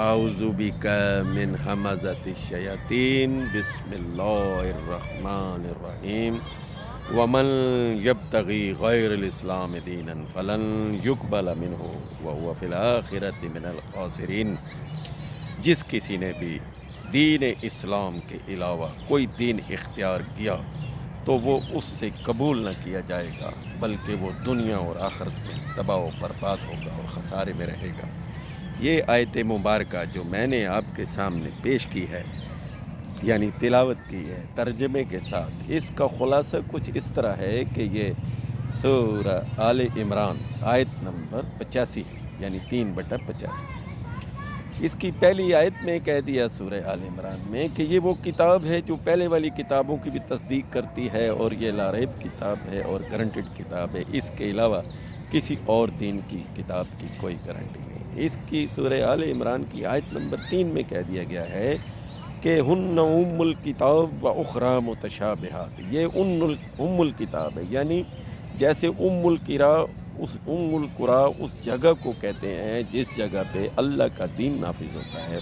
اعوذ بک من همزۃ الشیاطین بسم اللہ الرحمن الرحیم ومن یبتغی غیر الاسلام دینا فلن یقبل منہ وہو فی الآخرۃ من الخاسرین۔ جس کسی نے بھی دین اسلام کے علاوہ کوئی دین اختیار کیا تو وہ اس سے قبول نہ کیا جائے گا، بلکہ وہ دنیا اور آخرت میں تباہ و برباد ہوگا اور خسارے میں رہے گا۔ یہ آیت مبارکہ جو میں نے آپ کے سامنے پیش کی ہے، یعنی تلاوت کی ہے ترجمے کے ساتھ، اس کا خلاصہ کچھ اس طرح ہے کہ یہ سورہ آل عمران آیت نمبر 85 ہے، یعنی 3/85۔ اس کی پہلی آیت میں کہہ دیا سورہ آل عمران میں کہ یہ وہ کتاب ہے جو پہلے والی کتابوں کی بھی تصدیق کرتی ہے، اور یہ لاریب کتاب ہے اور گارنٹڈ کتاب ہے، اس کے علاوہ کسی اور دین کی کتاب کی کوئی گارنٹی نہیں۔ اس کی سورہ آل عمران کی آیت نمبر 3 میں کہہ دیا گیا ہے کہ ہن ام الکتاب و اخری متشابہات، یہ ام الکتاب ہے، یعنی جیسے ام القرا، اس ام القرا اس جگہ کو کہتے ہیں جس جگہ پہ اللہ کا دین نافذ ہوتا ہے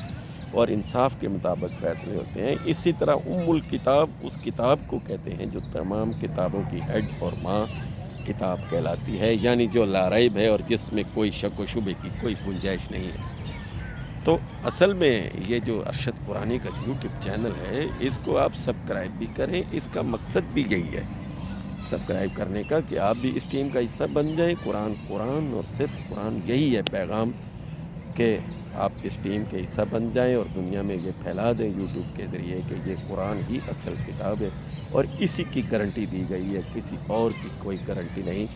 اور انصاف کے مطابق فیصلے ہوتے ہیں، اسی طرح ام الکتاب اس کتاب کو کہتے ہیں جو تمام کتابوں کی ہیڈ اور ماں کتاب کہلاتی ہے، یعنی جو لا ریب ہے اور جس میں کوئی شک و شبے کی کوئی گنجائش نہیں ہے۔ تو اصل میں یہ جو ارشد قرآنی کا یوٹیوب چینل ہے، اس کو آپ سبسکرائب بھی کریں، اس کا مقصد بھی یہی ہے سبسکرائب کرنے کا کہ آپ بھی اس ٹیم کا حصہ بن جائیں۔ قرآن اور صرف قرآن، یہی ہے پیغام کہ آپ اس ٹیم کے حصہ بن جائیں اور دنیا میں یہ پھیلا دیں یوٹیوب کے ذریعے کہ یہ قرآن ہی اصل کتاب ہے اور اسی کی گارنٹی دی گئی ہے، کسی اور کی کوئی گارنٹی نہیں۔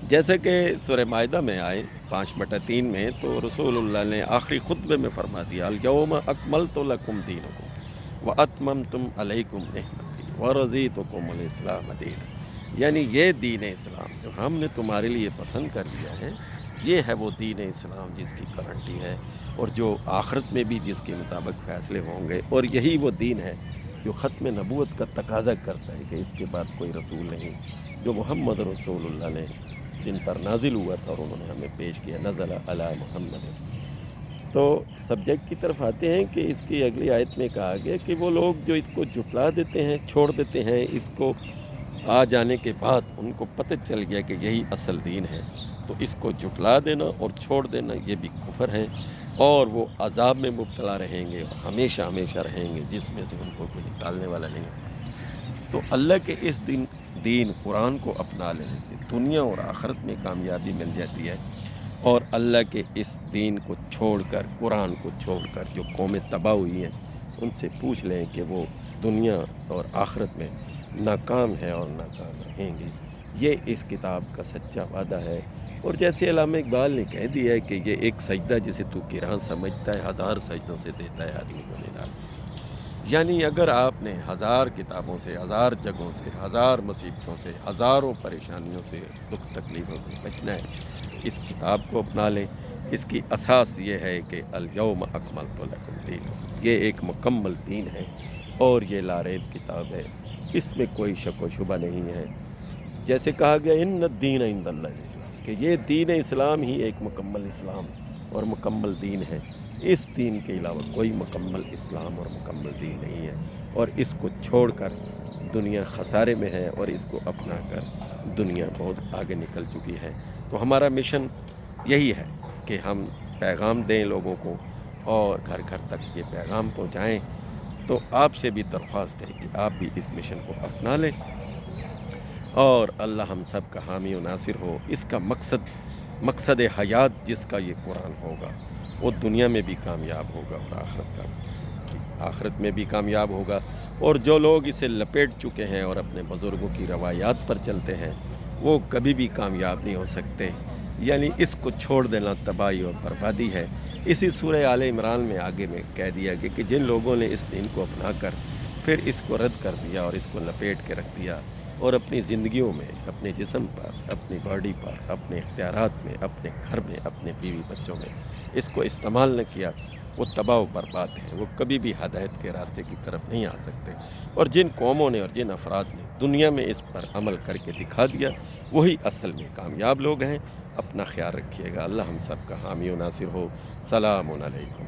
جیسے کہ سورہ مائدہ میں آئے 5/3 میں، تو رسول اللہ نے آخری خطبے میں فرما دیا الیوم اکملت لکم دینکم واتممتم علیکم نعمتی ورضیتکم الاسلام دینا، یعنی یہ دین اسلام جو ہم نے تمہارے لیے پسند کر دیا ہے، یہ ہے وہ دین اسلام جس کی گارنٹی ہے اور جو آخرت میں بھی جس کے مطابق فیصلے ہوں گے، اور یہی وہ دین ہے جو ختم نبوت کا تقاضا کرتا ہے کہ اس کے بعد کوئی رسول نہیں، جو محمد رسول اللہ نے جن پر نازل ہوا تھا اور انہوں نے ہمیں پیش کیا، نزل علی محمد۔ تو سبجیکٹ کی طرف آتے ہیں کہ اس کی اگلی آیت میں کہا گیا کہ وہ لوگ جو اس کو جھٹلا دیتے ہیں، چھوڑ دیتے ہیں، اس کو آ جانے کے بعد ان کو پتہ چل گیا کہ یہی اصل دین ہے، تو اس کو جھٹلا دینا اور چھوڑ دینا یہ بھی کفر ہے، اور وہ عذاب میں مبتلا رہیں گے اور ہمیشہ ہمیشہ رہیں گے، جس میں سے ان کو کوئی نکالنے والا نہیں ہے۔ تو اللہ کے اس دین قرآن کو اپنا لینے سے دنیا اور آخرت میں کامیابی مل جاتی ہے، اور اللہ کے اس دین کو چھوڑ کر، قرآن کو چھوڑ کر جو قومیں تباہ ہوئی ہیں، ان سے پوچھ لیں کہ وہ دنیا اور آخرت میں ناکام ہے اور ناکام رہیں گی۔ یہ اس کتاب کا سچا وعدہ ہے، اور جیسے علامہ اقبال نے کہہ دیا ہے کہ یہ ایک سجدہ جسے تو گراں سمجھتا ہے، 1000 سجدوں سے دیتا ہے آدمی کو نرال۔ یعنی اگر آپ نے 1000 کتابوں سے، 1000 جگہوں سے، 1000 مصیبتوں سے، ہزاروں پریشانیوں سے، دکھ تکلیفوں سے بچنا ہے تو اس کتاب کو اپنا لیں۔ اس کی اساس یہ ہے کہ الیوم اکملت لکم دینکم، یہ ایک مکمل دین ہے اور یہ لاریب کتاب ہے، اس میں کوئی شک و شبہ نہیں ہے۔ جیسے کہا گیا ان الدین عند اللہ الاسلام، کہ یہ دین اسلام ہی ایک مکمل اسلام اور مکمل دین ہے، اس دین کے علاوہ کوئی مکمل اسلام اور مکمل دین نہیں ہے، اور اس کو چھوڑ کر دنیا خسارے میں ہے اور اس کو اپنا کر دنیا بہت آگے نکل چکی ہے۔ تو ہمارا مشن یہی ہے کہ ہم پیغام دیں لوگوں کو اور گھر گھر تک یہ پیغام پہنچائیں۔ تو آپ سے بھی درخواست ہے کہ آپ بھی اس مشن کو اپنا لیں، اور اللہ ہم سب کا حامی و ناصر ہو۔ اس کا مقصد حیات جس کا یہ قرآن ہوگا، وہ دنیا میں بھی کامیاب ہوگا اور آخرت میں بھی کامیاب ہوگا، اور جو لوگ اسے لپیٹ چکے ہیں اور اپنے بزرگوں کی روایات پر چلتے ہیں، وہ کبھی بھی کامیاب نہیں ہو سکتے۔ یعنی اس کو چھوڑ دینا تباہی اور بربادی ہے۔ اسی سورہ آل عمران میں آگے میں کہہ دیا کہ جن لوگوں نے اس دین کو اپنا کر پھر اس کو رد کر دیا اور اس کو لپیٹ کے رکھ دیا، اور اپنی زندگیوں میں، اپنے جسم پر، اپنی باڈی پر، اپنے اختیارات میں، اپنے گھر میں، اپنے بیوی بچوں میں اس کو استعمال نہ کیا، وہ تباہ و برباد ہیں، وہ کبھی بھی ہدایت کے راستے کی طرف نہیں آ سکتے۔ اور جن قوموں نے اور جن افراد نے دنیا میں اس پر عمل کر کے دکھا دیا، وہی اصل میں کامیاب لوگ ہیں۔ اپنا خیال رکھیے گا، اللہ ہم سب کا حامی و ناصر ہو۔ سلام علیکم۔